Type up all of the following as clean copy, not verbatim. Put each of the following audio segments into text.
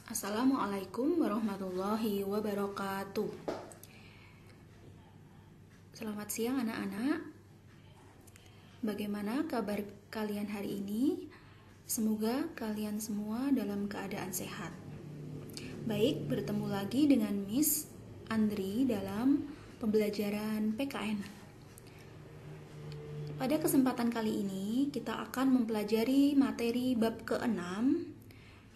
Assalamualaikum warahmatullahi wabarakatuh. Selamat siang anak-anak. Bagaimana kabar kalian hari ini? Semoga kalian semua dalam keadaan sehat. Baik, bertemu lagi dengan Miss Andri dalam pembelajaran PKN. Pada kesempatan kali ini kita akan mempelajari materi bab ke-6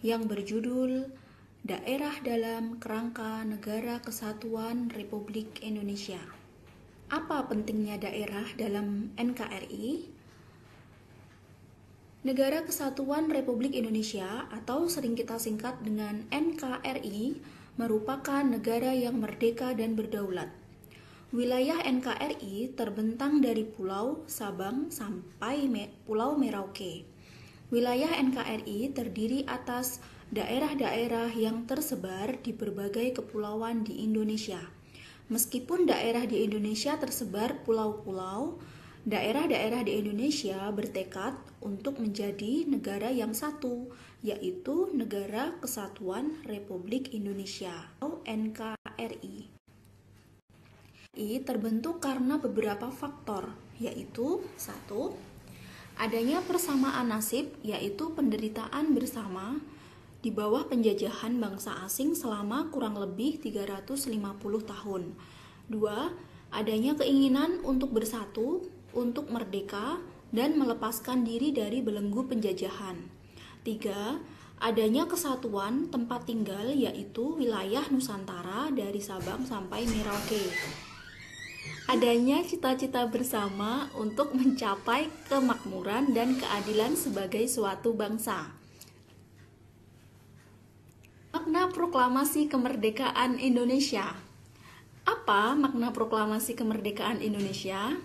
yang berjudul Daerah dalam Kerangka Negara Kesatuan Republik Indonesia. Apa pentingnya daerah dalam NKRI? Negara Kesatuan Republik Indonesia atau sering kita singkat dengan NKRI merupakan negara yang merdeka dan berdaulat. Wilayah NKRI terbentang dari Pulau Sabang sampai Pulau Merauke. Wilayah NKRI terdiri atas daerah-daerah yang tersebar di berbagai kepulauan di Indonesia. Meskipun daerah di Indonesia tersebar pulau-pulau, daerah-daerah di Indonesia bertekad untuk menjadi negara yang satu, yaitu Negara Kesatuan Republik Indonesia atau NKRI. NKRI terbentuk karena beberapa faktor, yaitu 1. Adanya persamaan nasib, yaitu penderitaan bersama di bawah penjajahan bangsa asing selama kurang lebih 350 tahun. 2. Adanya keinginan untuk bersatu, untuk merdeka, dan melepaskan diri dari belenggu penjajahan. 3. Adanya kesatuan tempat tinggal, yaitu wilayah Nusantara dari Sabang sampai Merauke. Adanya cita-cita bersama untuk mencapai kemakmuran dan keadilan sebagai suatu bangsa. Makna Proklamasi Kemerdekaan Indonesia. Apa makna Proklamasi Kemerdekaan Indonesia?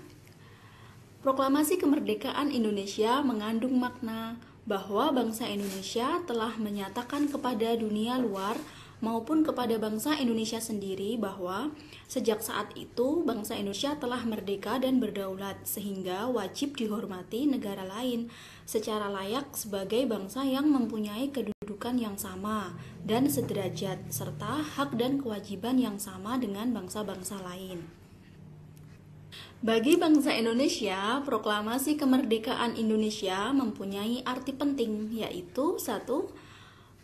Proklamasi Kemerdekaan Indonesia mengandung makna bahwa bangsa Indonesia telah menyatakan kepada dunia luar maupun kepada bangsa Indonesia sendiri bahwa sejak saat itu bangsa Indonesia telah merdeka dan berdaulat, sehingga wajib dihormati negara lain secara layak sebagai bangsa yang mempunyai kedudukan yang sama dan sederajat, serta hak dan kewajiban yang sama dengan bangsa-bangsa lain. Bagi bangsa Indonesia, Proklamasi Kemerdekaan Indonesia mempunyai arti penting, yaitu 1.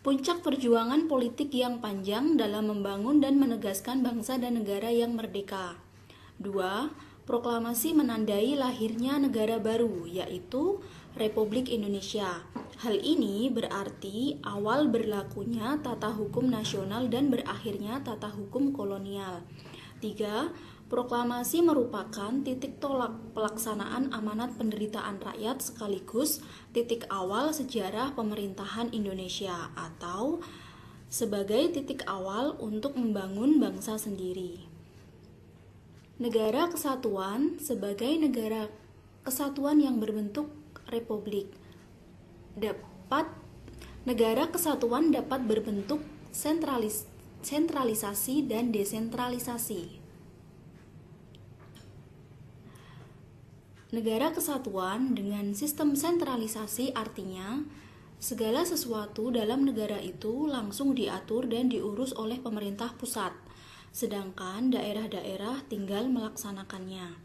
Puncak perjuangan politik yang panjang dalam membangun dan menegaskan bangsa dan negara yang merdeka. 2. Proklamasi menandai lahirnya negara baru, yaitu Republik Indonesia. Hal ini berarti awal berlakunya tata hukum nasional dan berakhirnya tata hukum kolonial. 3. Proklamasi merupakan titik tolak pelaksanaan amanat penderitaan rakyat sekaligus titik awal sejarah pemerintahan Indonesia atau sebagai titik awal untuk membangun bangsa sendiri. Negara kesatuan sebagai negara kesatuan yang berbentuk republik. Negara kesatuan dapat berbentuk sentralisasi dan desentralisasi. Negara kesatuan dengan sistem sentralisasi artinya segala sesuatu dalam negara itu langsung diatur dan diurus oleh pemerintah pusat, sedangkan daerah-daerah tinggal melaksanakannya.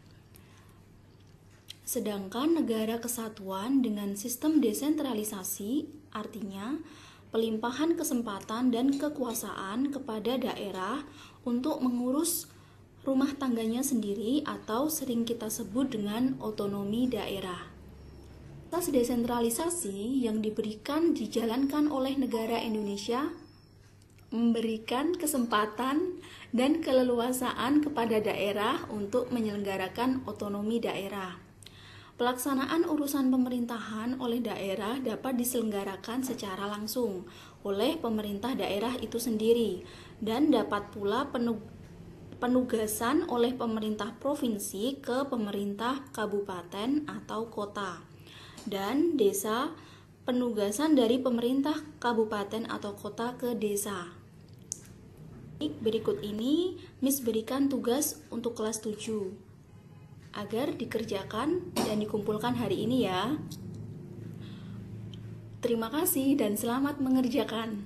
Sedangkan negara kesatuan dengan sistem desentralisasi artinya pelimpahan kesempatan dan kekuasaan kepada daerah untuk mengurus rumah tangganya sendiri atau sering kita sebut dengan otonomi daerah. Atas desentralisasi yang dijalankan oleh negara Indonesia memberikan kesempatan dan keleluasaan kepada daerah untuk menyelenggarakan otonomi daerah. Pelaksanaan urusan pemerintahan oleh daerah dapat diselenggarakan secara langsung oleh pemerintah daerah itu sendiri dan dapat pula penugasan oleh pemerintah provinsi ke pemerintah kabupaten atau kota, dan desa penugasan dari pemerintah kabupaten atau kota ke desa. Berikut ini Miss berikan tugas untuk kelas 7 agar dikerjakan dan dikumpulkan hari ini ya. Terima kasih dan selamat mengerjakan.